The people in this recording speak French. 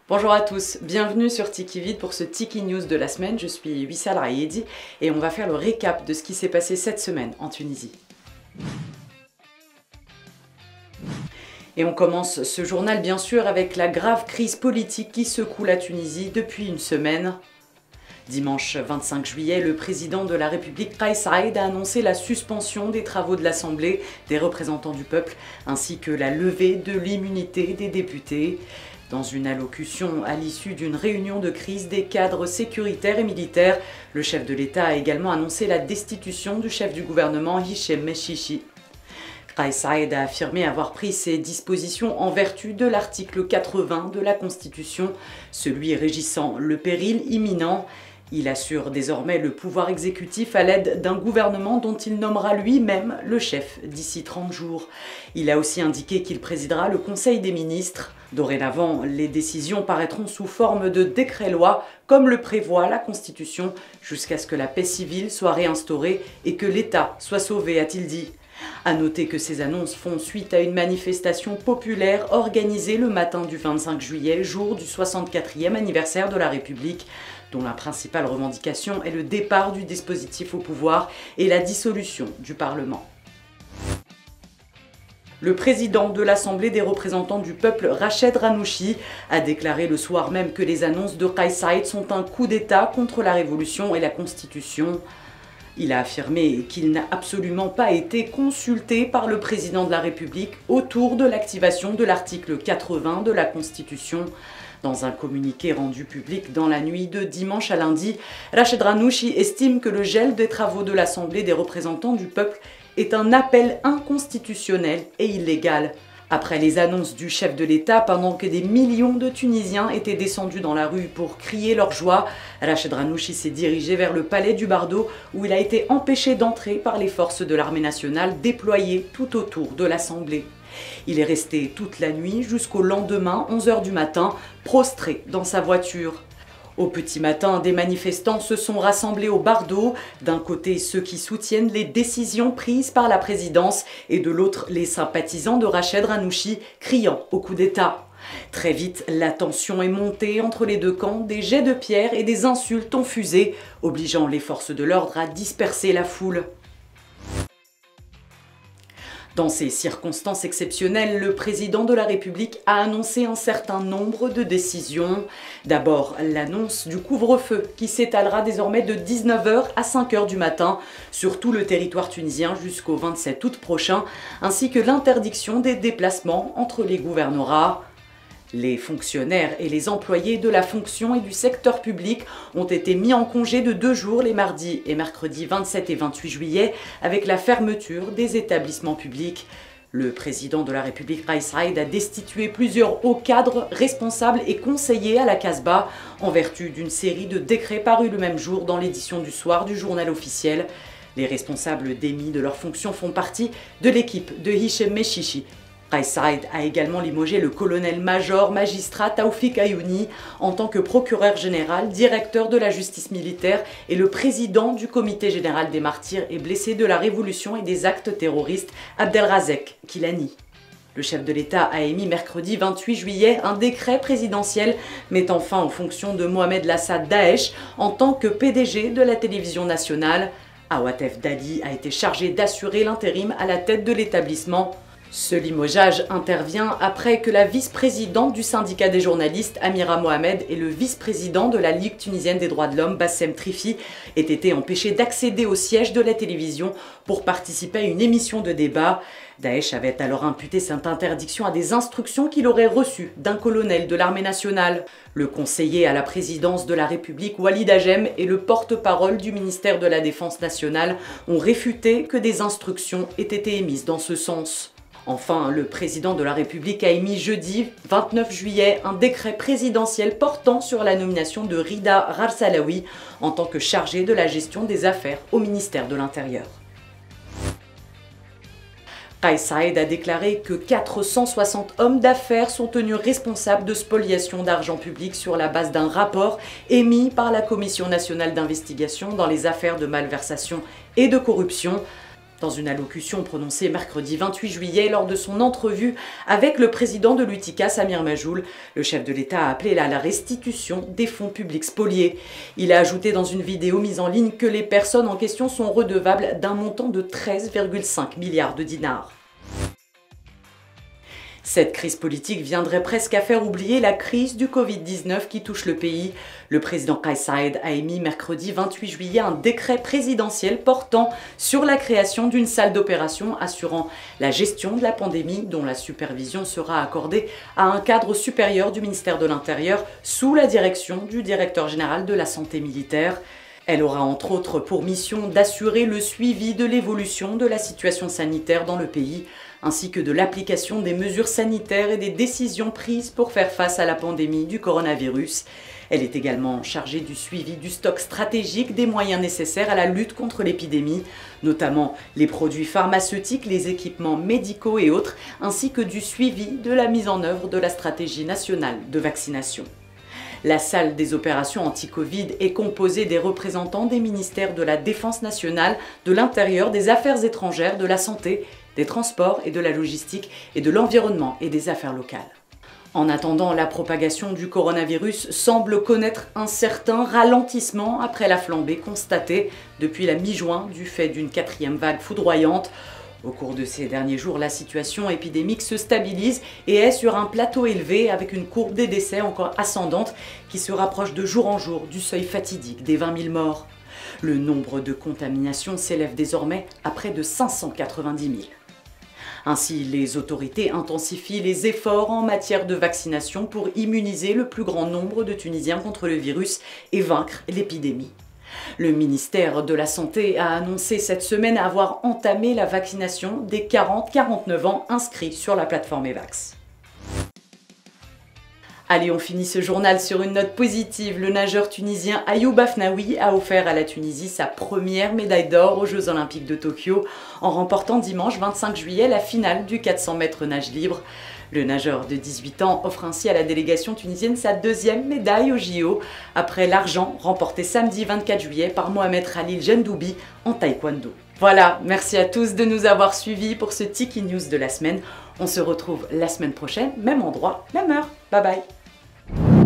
Bonjour à tous, bienvenue sur Tiki Vide pour ce Tiki News de la semaine. Je suis Wissal Rayedi et on va faire le récap de ce qui s'est passé cette semaine en Tunisie. Et on commence ce journal bien sûr avec la grave crise politique qui secoue la Tunisie depuis une semaine. Dimanche 25 juillet, le président de la République, Kais Saïed, a annoncé la suspension des travaux de l'Assemblée des représentants du peuple ainsi que la levée de l'immunité des députés. Dans une allocution à l'issue d'une réunion de crise des cadres sécuritaires et militaires, le chef de l'État a également annoncé la destitution du chef du gouvernement Hichem Mechichi. Kais Saïed a affirmé avoir pris ces dispositions en vertu de l'article 80 de la Constitution, celui régissant le péril imminent. Il assure désormais le pouvoir exécutif à l'aide d'un gouvernement dont il nommera lui-même le chef d'ici 30 jours. Il a aussi indiqué qu'il présidera le Conseil des ministres. Dorénavant, les décisions paraîtront sous forme de décret-loi, comme le prévoit la Constitution, jusqu'à ce que la paix civile soit réinstaurée et que l'État soit sauvé, a-t-il dit. A noter que ces annonces font suite à une manifestation populaire organisée le matin du 25 juillet, jour du 64e anniversaire de la République, dont la principale revendication est le départ du dispositif au pouvoir et la dissolution du Parlement. Le président de l'Assemblée des représentants du peuple, Rached Ghannouchi, a déclaré le soir même que les annonces de Kais Saïed sont un coup d'État contre la révolution et la Constitution. Il a affirmé qu'il n'a absolument pas été consulté par le président de la République autour de l'activation de l'article 80 de la Constitution. Dans un communiqué rendu public dans la nuit de dimanche à lundi, Rached Ghannouchi estime que le gel des travaux de l'Assemblée des représentants du peuple est un appel inconstitutionnel et illégal. Après les annonces du chef de l'État, pendant que des millions de Tunisiens étaient descendus dans la rue pour crier leur joie, Rached Ghannouchi s'est dirigé vers le palais du Bardo où il a été empêché d'entrer par les forces de l'armée nationale déployées tout autour de l'Assemblée. Il est resté toute la nuit jusqu'au lendemain, 11 h du matin, prostré dans sa voiture. Au petit matin, des manifestants se sont rassemblés au Bardo, d'un côté ceux qui soutiennent les décisions prises par la présidence et de l'autre les sympathisants de Rached Ghannouchi criant au coup d'État. Très vite, la tension est montée entre les deux camps, des jets de pierre et des insultes ont fusé, obligeant les forces de l'ordre à disperser la foule. Dans ces circonstances exceptionnelles, le président de la République a annoncé un certain nombre de décisions. D'abord, l'annonce du couvre-feu qui s'étalera désormais de 19 h à 5 h du matin sur tout le territoire tunisien jusqu'au 27 août prochain, ainsi que l'interdiction des déplacements entre les gouvernorats. Les fonctionnaires et les employés de la fonction et du secteur public ont été mis en congé de 2 jours les mardis et mercredis 27 et 28 juillet avec la fermeture des établissements publics. Le président de la République, Kais Saïed, a destitué plusieurs hauts cadres, responsables et conseillers à la Casbah en vertu d'une série de décrets parus le même jour dans l'édition du soir du journal officiel. Les responsables démis de leurs fonctions font partie de l'équipe de Hichem Mechichi. Kais Saïed a également limogé le colonel-major magistrat Taoufik Ayouni en tant que procureur général, directeur de la justice militaire et le président du comité général des martyrs et blessés de la révolution et des actes terroristes, Abdelrazek Kilani. Le chef de l'État a émis mercredi 28 juillet un décret présidentiel mettant fin aux fonctions de Mohamed Lassad Daesh en tant que PDG de la télévision nationale. Awatef Dali a été chargé d'assurer l'intérim à la tête de l'établissement. Ce limogeage intervient après que la vice-présidente du syndicat des journalistes, Amira Mohamed, et le vice-président de la Ligue tunisienne des droits de l'homme, Bassem Trifi, aient été empêchés d'accéder au siège de la télévision pour participer à une émission de débat. Daesh avait alors imputé cette interdiction à des instructions qu'il aurait reçues d'un colonel de l'armée nationale. Le conseiller à la présidence de la République, Walid Agem, et le porte-parole du ministère de la Défense nationale ont réfuté que des instructions aient été émises dans ce sens. Enfin, le président de la République a émis jeudi 29 juillet un décret présidentiel portant sur la nomination de Rida Rarsalawi en tant que chargée de la gestion des affaires au ministère de l'Intérieur. Kais Saïed a déclaré que 460 hommes d'affaires sont tenus responsables de spoliation d'argent public sur la base d'un rapport émis par la Commission nationale d'investigation dans les affaires de malversation et de corruption. Dans une allocution prononcée mercredi 28 juillet lors de son entrevue avec le président de l'UTICA, Samir Majoul, le chef de l'État a appelé à la restitution des fonds publics spoliés. Il a ajouté dans une vidéo mise en ligne que les personnes en question sont redevables d'un montant de 13,5 milliards de dinars. Cette crise politique viendrait presque à faire oublier la crise du Covid-19 qui touche le pays. Le président Kais Saied a émis mercredi 28 juillet un décret présidentiel portant sur la création d'une salle d'opération assurant la gestion de la pandémie dont la supervision sera accordée à un cadre supérieur du ministère de l'Intérieur sous la direction du directeur général de la santé militaire. Elle aura entre autres pour mission d'assurer le suivi de l'évolution de la situation sanitaire dans le pays, ainsi que de l'application des mesures sanitaires et des décisions prises pour faire face à la pandémie du coronavirus. Elle est également chargée du suivi du stock stratégique des moyens nécessaires à la lutte contre l'épidémie, notamment les produits pharmaceutiques, les équipements médicaux et autres, ainsi que du suivi de la mise en œuvre de la stratégie nationale de vaccination. La salle des opérations anti-Covid est composée des représentants des ministères de la Défense nationale, de l'Intérieur, des Affaires étrangères, de la Santé, des Transports et de la Logistique et de l'Environnement et des Affaires locales. En attendant, la propagation du coronavirus semble connaître un certain ralentissement après la flambée constatée depuis la mi-juin du fait d'une 4e vague foudroyante. Au cours de ces derniers jours, la situation épidémique se stabilise et est sur un plateau élevé avec une courbe des décès encore ascendante qui se rapproche de jour en jour du seuil fatidique des 20 000 morts. Le nombre de contaminations s'élève désormais à près de 590 000. Ainsi, les autorités intensifient les efforts en matière de vaccination pour immuniser le plus grand nombre de Tunisiens contre le virus et vaincre l'épidémie. Le ministère de la Santé a annoncé cette semaine avoir entamé la vaccination des 40-49 ans inscrits sur la plateforme Evax. Allez, on finit ce journal sur une note positive. Le nageur tunisien Ayoub Afnaoui a offert à la Tunisie sa première médaille d'or aux Jeux Olympiques de Tokyo en remportant dimanche 25 juillet la finale du 400 mètres nage libre. Le nageur de 18 ans offre ainsi à la délégation tunisienne sa 2e médaille au JO, après l'argent remporté samedi 24 juillet par Mohamed Khalil Jendoubi en taekwondo. Voilà, merci à tous de nous avoir suivis pour ce Tiki News de la semaine. On se retrouve la semaine prochaine, même endroit, même heure. Bye bye.